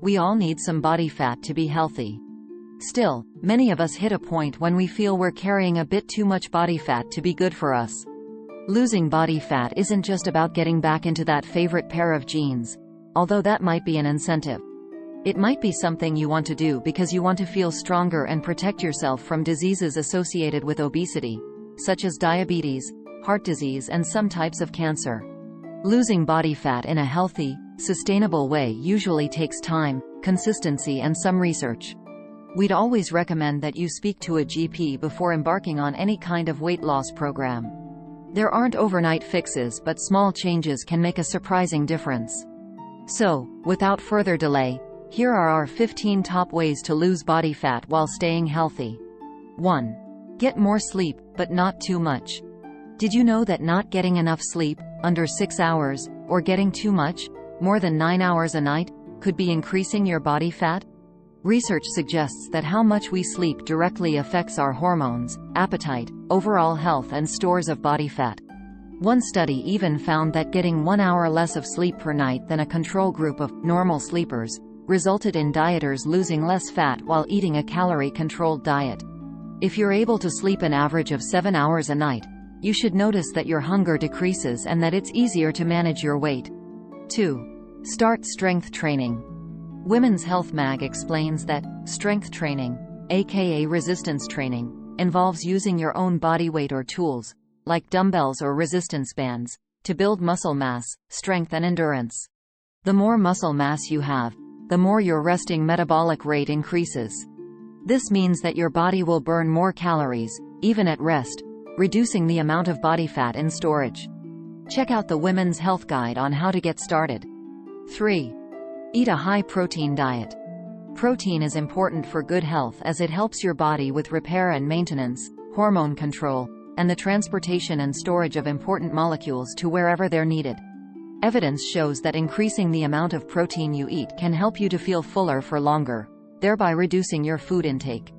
We all need some body fat to be healthy. Still, many of us hit a point when we feel we're carrying a bit too much body fat to be good for us. Losing body fat isn't just about getting back into that favorite pair of jeans, although that might be an incentive. It might be something you want to do because you want to feel stronger and protect yourself from diseases associated with obesity, such as diabetes, heart disease, and some types of cancer. Losing body fat in a healthy, sustainable way usually takes time, consistency, and some research. We'd always recommend that you speak to a GP before embarking on any kind of weight loss program. There aren't overnight fixes, but small changes can make a surprising difference. So, without further delay, here are our 15 top ways to lose body fat while staying healthy. 1. Get more sleep, but not too much. Did you know that not getting enough sleep, under 6 hours, or getting too much, more than 9 hours a night, could be increasing your body fat? Research suggests that how much we sleep directly affects our hormones, appetite, overall health, and stores of body fat. One study even found that getting 1 hour less of sleep per night than a control group of normal sleepers resulted in dieters losing less fat while eating a calorie-controlled diet. If you're able to sleep an average of 7 hours a night, you should notice that your hunger decreases and that it's easier to manage your weight. 2. Start strength training. Women's Health Mag explains that strength training, aka resistance training, involves using your own body weight or tools, like dumbbells or resistance bands, to build muscle mass, strength, and endurance. The more muscle mass you have, the more your resting metabolic rate increases. This means that your body will burn more calories, even at rest, reducing the amount of body fat in storage. Check out the Women's Health Guide on how to get started. 3. Eat a high-protein diet. Protein is important for good health as it helps your body with repair and maintenance, hormone control, and the transportation and storage of important molecules to wherever they're needed. Evidence shows that increasing the amount of protein you eat can help you to feel fuller for longer, thereby reducing your food intake.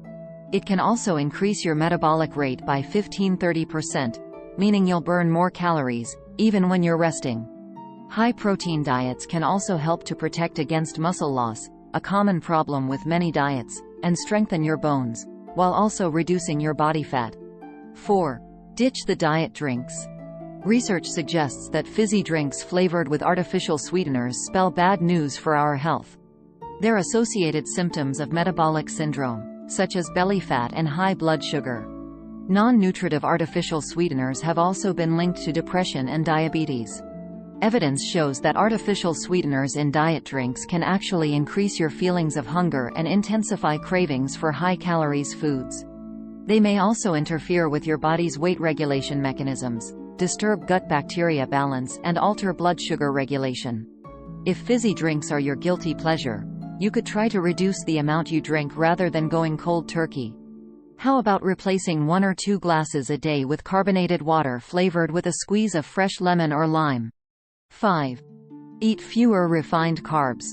It can also increase your metabolic rate by 15–30%, meaning you'll burn more calories, even when you're resting. High-protein diets can also help to protect against muscle loss, a common problem with many diets, and strengthen your bones, while also reducing your body fat. 4. Ditch the diet drinks. Research suggests that fizzy drinks flavored with artificial sweeteners spell bad news for our health. They're associated symptoms of metabolic syndrome, such as belly fat and high blood sugar. Non-nutritive artificial sweeteners have also been linked to depression and diabetes. Evidence shows that artificial sweeteners in diet drinks can actually increase your feelings of hunger and intensify cravings for high-calories foods. They may also interfere with your body's weight regulation mechanisms, disturb gut bacteria balance, and alter blood sugar regulation. If fizzy drinks are your guilty pleasure, you could try to reduce the amount you drink rather than going cold turkey. How about replacing 1 or 2 glasses a day with carbonated water flavored with a squeeze of fresh lemon or lime? 5. Eat fewer refined carbs.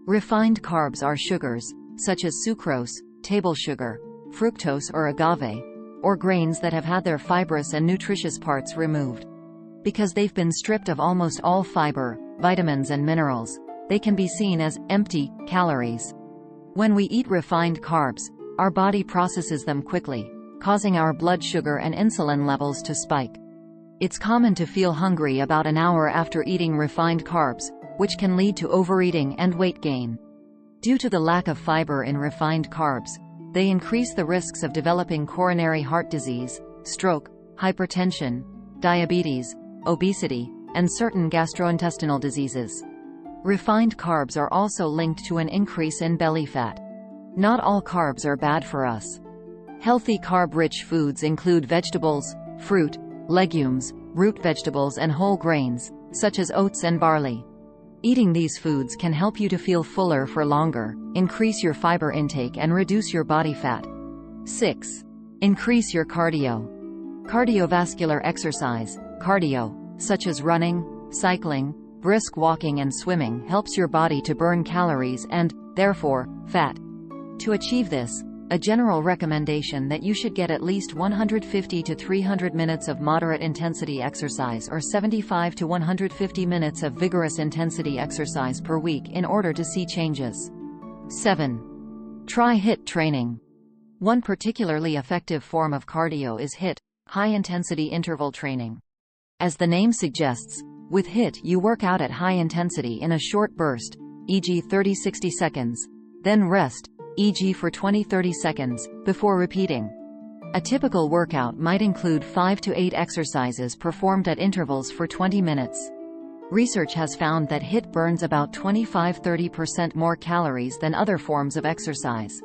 Refined carbs are sugars, such as sucrose, table sugar, fructose or agave, or grains that have had their fibrous and nutritious parts removed. Because they've been stripped of almost all fiber, vitamins, and minerals, they can be seen as empty calories. When we eat refined carbs, our body processes them quickly, causing our blood sugar and insulin levels to spike. It's common to feel hungry about an hour after eating refined carbs, which can lead to overeating and weight gain. Due to the lack of fiber in refined carbs, they increase the risks of developing coronary heart disease, stroke, hypertension, diabetes, obesity, and certain gastrointestinal diseases. Refined carbs are also linked to an increase in belly fat. Not all carbs are bad for us. Healthy carb-rich foods include vegetables, fruit, legumes, root vegetables, and whole grains, such as oats and barley. Eating these foods can help you to feel fuller for longer, increase your fiber intake, and reduce your body fat. 6. Increase your cardio. Cardiovascular exercise, cardio, such as running, cycling, brisk walking, and swimming, helps your body to burn calories and, therefore, fat. To achieve this, a general recommendation that you should get at least 150 to 300 minutes of moderate intensity exercise or 75 to 150 minutes of vigorous intensity exercise per week in order to see changes. 7. Try HIIT training. One particularly effective form of cardio is HIIT, high-intensity interval training. As the name suggests, with HIIT you work out at high intensity in a short burst, e.g. 30-60 seconds, then rest, e.g. for 20-30 seconds, before repeating. A typical workout might include 5 to 8 exercises performed at intervals for 20 minutes. Research has found that HIIT burns about 25–30% more calories than other forms of exercise.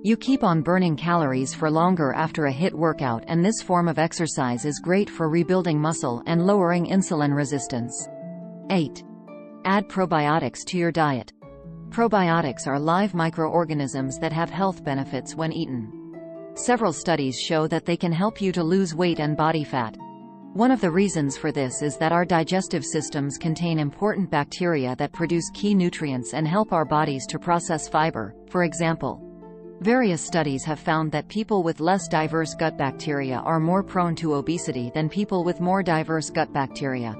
You keep on burning calories for longer after a HIIT workout, and this form of exercise is great for rebuilding muscle and lowering insulin resistance. 8. Add probiotics to your diet. Probiotics are live microorganisms that have health benefits when eaten. Several studies show that they can help you to lose weight and body fat. One of the reasons for this is that our digestive systems contain important bacteria that produce key nutrients and help our bodies to process fiber, for example. Various studies have found that people with less diverse gut bacteria are more prone to obesity than people with more diverse gut bacteria.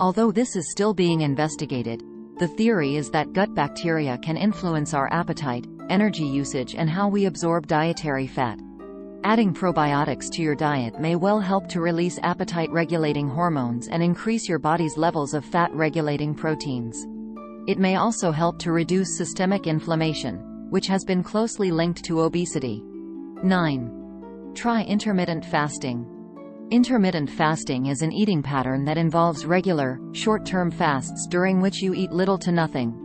Although this is still being investigated, the theory is that gut bacteria can influence our appetite, energy usage, and how we absorb dietary fat. Adding probiotics to your diet may well help to release appetite-regulating hormones and increase your body's levels of fat-regulating proteins. It may also help to reduce systemic inflammation, which has been closely linked to obesity. 9. Try intermittent fasting. Intermittent fasting is an eating pattern that involves regular, short-term fasts during which you eat little to nothing.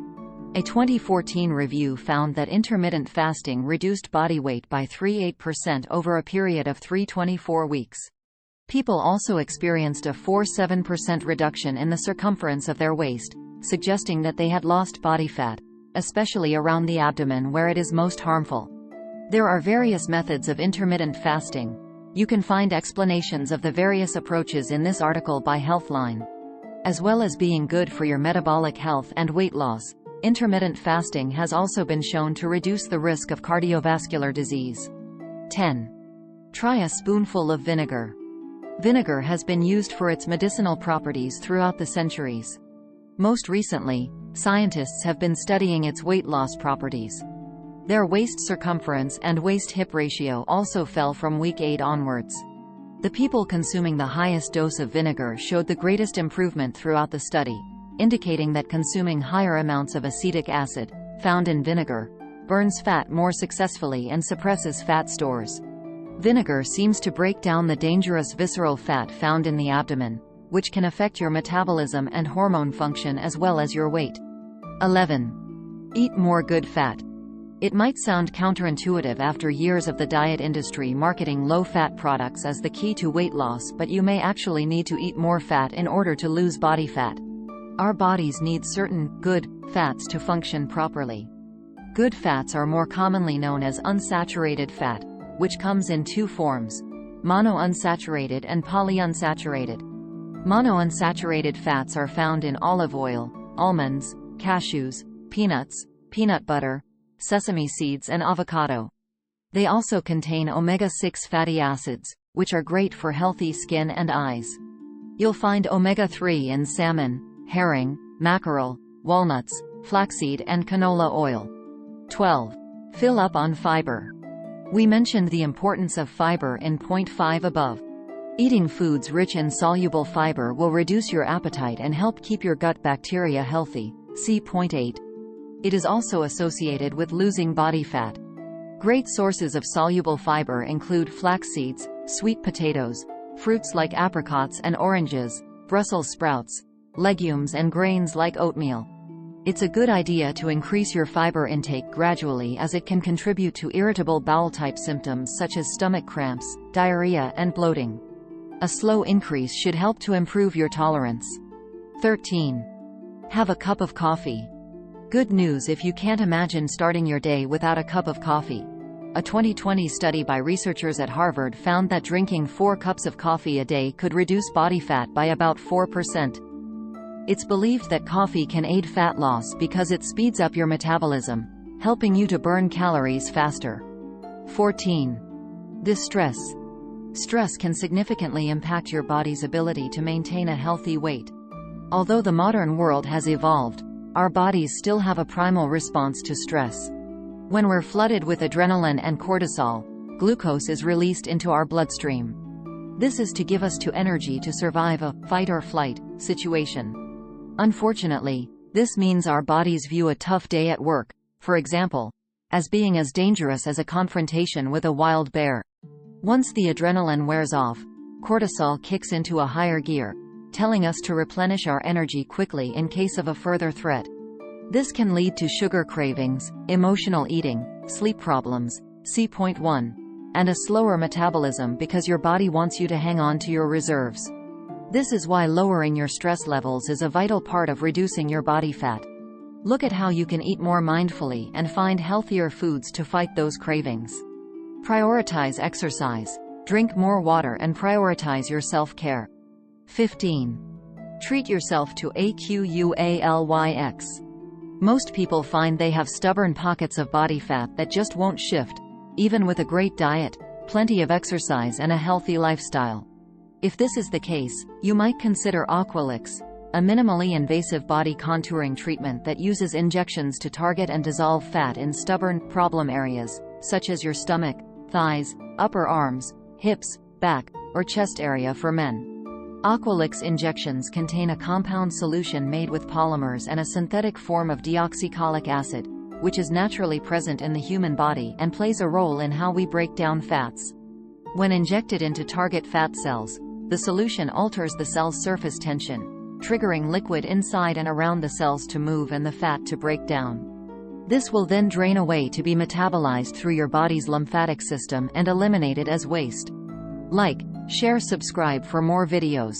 A 2014 review found that intermittent fasting reduced body weight by 38% over a period of 324 weeks. People also experienced a 4–7% reduction in the circumference of their waist, suggesting that they had lost body fat, especially around the abdomen where it is most harmful. There are various methods of intermittent fasting. You can find explanations of the various approaches in this article by Healthline. As well as being good for your metabolic health and weight loss, intermittent fasting has also been shown to reduce the risk of cardiovascular disease. 10. Try a spoonful of vinegar. Vinegar has been used for its medicinal properties throughout the centuries. Most recently, scientists have been studying its weight loss properties. Their waist circumference and waist-hip ratio also fell from week 8 onwards. The people consuming the highest dose of vinegar showed the greatest improvement throughout the study, indicating that consuming higher amounts of acetic acid, found in vinegar, burns fat more successfully and suppresses fat stores. Vinegar seems to break down the dangerous visceral fat found in the abdomen, which can affect your metabolism and hormone function as well as your weight. 11. Eat more good fat. It might sound counterintuitive after years of the diet industry marketing low-fat products as the key to weight loss, but you may actually need to eat more fat in order to lose body fat. Our bodies need certain good fats to function properly. Good fats are more commonly known as unsaturated fat, which comes in 2 forms: monounsaturated and polyunsaturated. Monounsaturated fats are found in olive oil, almonds, cashews, peanuts, peanut butter, sesame seeds, and avocado. They also contain omega-6 fatty acids, which are great for healthy skin and eyes. You'll find omega-3 in salmon, herring, mackerel, walnuts, flaxseed, and canola oil. 12. Fill up on fiber. We mentioned the importance of fiber in point 5 above. Eating foods rich in soluble fiber will reduce your appetite and help keep your gut bacteria healthy. See point 8. It is also associated with losing body fat. Great sources of soluble fiber include flax seeds, sweet potatoes, fruits like apricots and oranges, Brussels sprouts, legumes, and grains like oatmeal. It's a good idea to increase your fiber intake gradually, as it can contribute to irritable bowel type symptoms such as stomach cramps, diarrhea, and bloating. A slow increase should help to improve your tolerance. 13. Have a cup of coffee. Good news if you can't imagine starting your day without a cup of coffee. A 2020 study by researchers at Harvard found that drinking 4 cups of coffee a day could reduce body fat by about 4%. It's believed that coffee can aid fat loss because it speeds up your metabolism, helping you to burn calories faster. 14. Distress. Stress can significantly impact your body's ability to maintain a healthy weight. Although the modern world has evolved, our bodies still have a primal response to stress. When we're flooded with adrenaline and cortisol, glucose is released into our bloodstream. This is to give us energy to survive a fight-or-flight situation. Unfortunately, this means our bodies view a tough day at work, for example, as being as dangerous as a confrontation with a wild bear. Once the adrenaline wears off, cortisol kicks into a higher gear, telling us to replenish our energy quickly in case of a further threat. This can lead to sugar cravings, emotional eating, sleep problems, C.1, and a slower metabolism because your body wants you to hang on to your reserves. This is why lowering your stress levels is a vital part of reducing your body fat. Look at how you can eat more mindfully and find healthier foods to fight those cravings. Prioritize exercise, drink more water, and prioritize your self-care. 15. Treat yourself to AQUALYX. Most people find they have stubborn pockets of body fat that just won't shift, even with a great diet, plenty of exercise, and a healthy lifestyle. If this is the case, you might consider Aqualix, a minimally invasive body contouring treatment that uses injections to target and dissolve fat in stubborn, problem areas, such as your stomach, thighs, upper arms, hips, back, or chest area for men. Aqualix injections contain a compound solution made with polymers and a synthetic form of deoxycholic acid, which is naturally present in the human body and plays a role in how we break down fats. When injected into target fat cells, the solution alters the cell's surface tension, triggering liquid inside and around the cells to move and the fat to break down. This will then drain away to be metabolized through your body's lymphatic system and eliminated as waste. Like, share, subscribe for more videos.